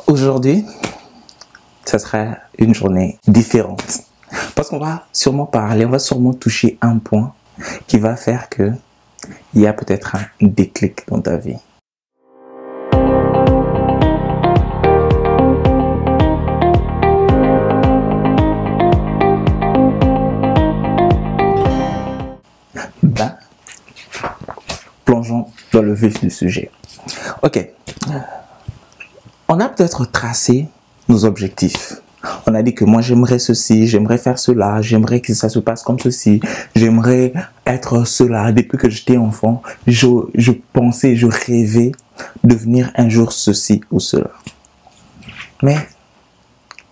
Aujourd'hui, ça sera une journée différente. Parce qu'on va sûrement parler, on va sûrement toucher un point qui va faire que il y a peut-être un déclic dans ta vie. Plongeons dans le vif du sujet. Ok. On a peut-être tracé nos objectifs. On a dit que moi j'aimerais ceci, j'aimerais faire cela, j'aimerais que ça se passe comme ceci, j'aimerais être cela. Depuis que j'étais enfant, je pensais, je rêvais devenir un jour ceci ou cela. Mais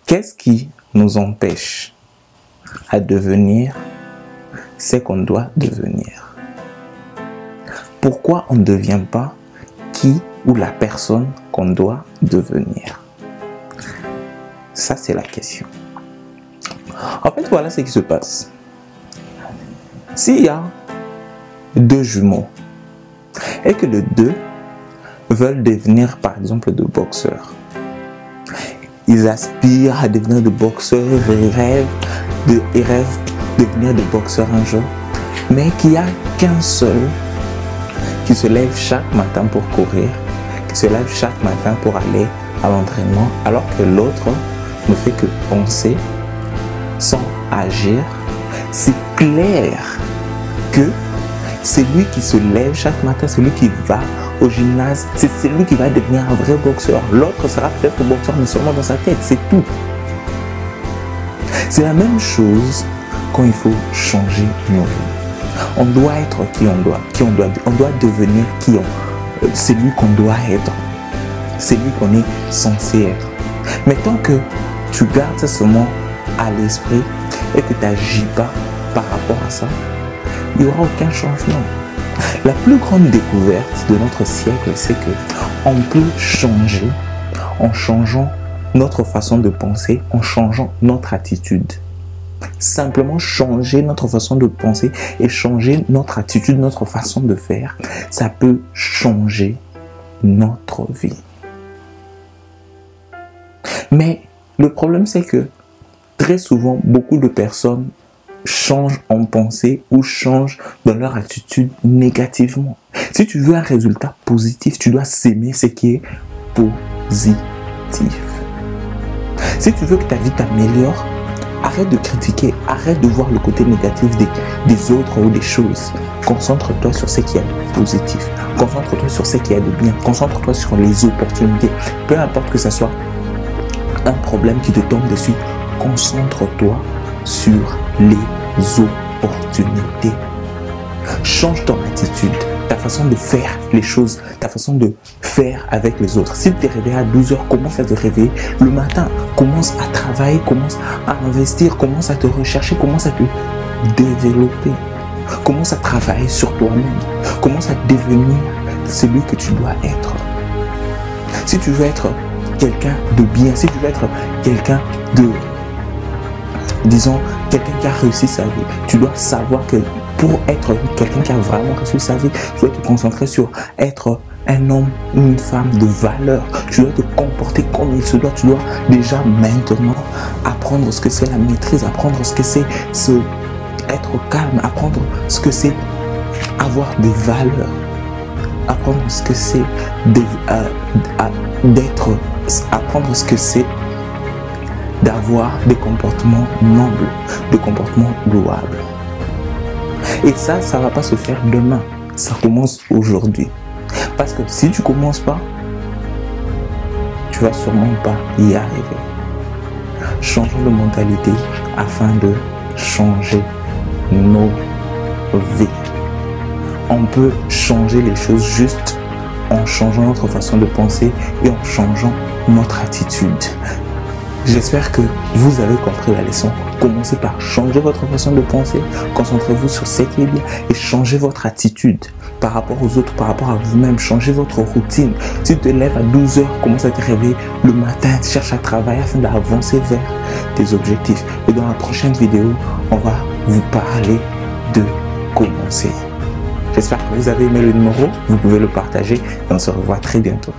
qu'est-ce qui nous empêche à devenir ce qu'on doit devenir? Pourquoi on ne devient pas qui ou la personne qu'on doit devenir? Ça, c'est la question. En fait, voilà ce qui se passe. S'il y a deux jumeaux et que les deux veulent devenir, par exemple, de boxeurs, ils aspirent à devenir de boxeurs, ils rêvent de devenir de boxeurs un jour, mais qu'il n'y a qu'un seul qui se lève chaque matin pour courir, qui se lève chaque matin pour aller à l'entraînement, alors que l'autre ne fait que penser sans agir. C'est clair que celui qui se lève chaque matin, celui qui va au gymnase, c'est celui qui va devenir un vrai boxeur. L'autre sera peut-être boxeur, mais seulement dans sa tête, c'est tout. C'est la même chose quand il faut changer nos vies. On doit être qui on doit devenir celui qu'on doit être, celui qu'on est censé être. Mais tant que tu gardes ça seulement à l'esprit et que tu n'agis pas par rapport à ça, il n'y aura aucun changement. La plus grande découverte de notre siècle, c'est qu'on peut changer en changeant notre façon de penser, en changeant notre attitude. Simplement changer notre façon de penser et changer notre attitude, notre façon de faire, ça peut changer notre vie. Mais le problème, c'est que très souvent, beaucoup de personnes changent en pensée ou changent dans leur attitude négativement. Si tu veux un résultat positif, tu dois s'aimer ce qui est positif. Si tu veux que ta vie t'améliore, arrête de critiquer, arrête de voir le côté négatif des autres ou des choses. Concentre-toi sur ce qui est positif. Concentre-toi sur ce qui est de bien. Concentre-toi sur les opportunités. Peu importe que ce soit un problème qui te tombe dessus, concentre-toi sur les opportunités. Change ton attitude, ta façon de faire les choses, ta façon de faire avec les autres. Si tu t'es réveillé à 12 heures, commence à te réveiller le matin. Commence à travailler, commence à investir, commence à te rechercher, commence à te développer. Commence à travailler sur toi-même. Commence à devenir celui que tu dois être. Si tu veux être quelqu'un de bien, si tu veux être quelqu'un de, disons, quelqu'un qui a réussi sa vie, tu dois savoir que pour être quelqu'un qui a vraiment réussi sa vie, tu dois te concentrer sur être un homme ou une femme de valeur. Tu dois te comporter comme il se doit. Tu dois déjà maintenant apprendre ce que c'est la maîtrise, apprendre ce que c'est être calme, apprendre ce que c'est avoir des valeurs, apprendre ce que c'est apprendre ce que c'est d'avoir des comportements nobles, des comportements louables. Et ça ne va pas se faire demain. Ça commence aujourd'hui. Parce que si tu ne commences pas, tu ne vas sûrement pas y arriver. Changeons de mentalité afin de changer nos vies. On peut changer les choses juste en changeant notre façon de penser et en changeant notre attitude. J'espère que vous avez compris la leçon. Commencez par changer votre façon de penser, concentrez-vous sur ce qui est bien et changez votre attitude par rapport aux autres, par rapport à vous-même. Changez votre routine. Si tu te lèves à 12 heures, commence à te réveiller le matin, cherche à travailler afin d'avancer vers tes objectifs. Et dans la prochaine vidéo, on va vous parler de commencer. J'espère que vous avez aimé le numéro, vous pouvez le partager et on se revoit très bientôt.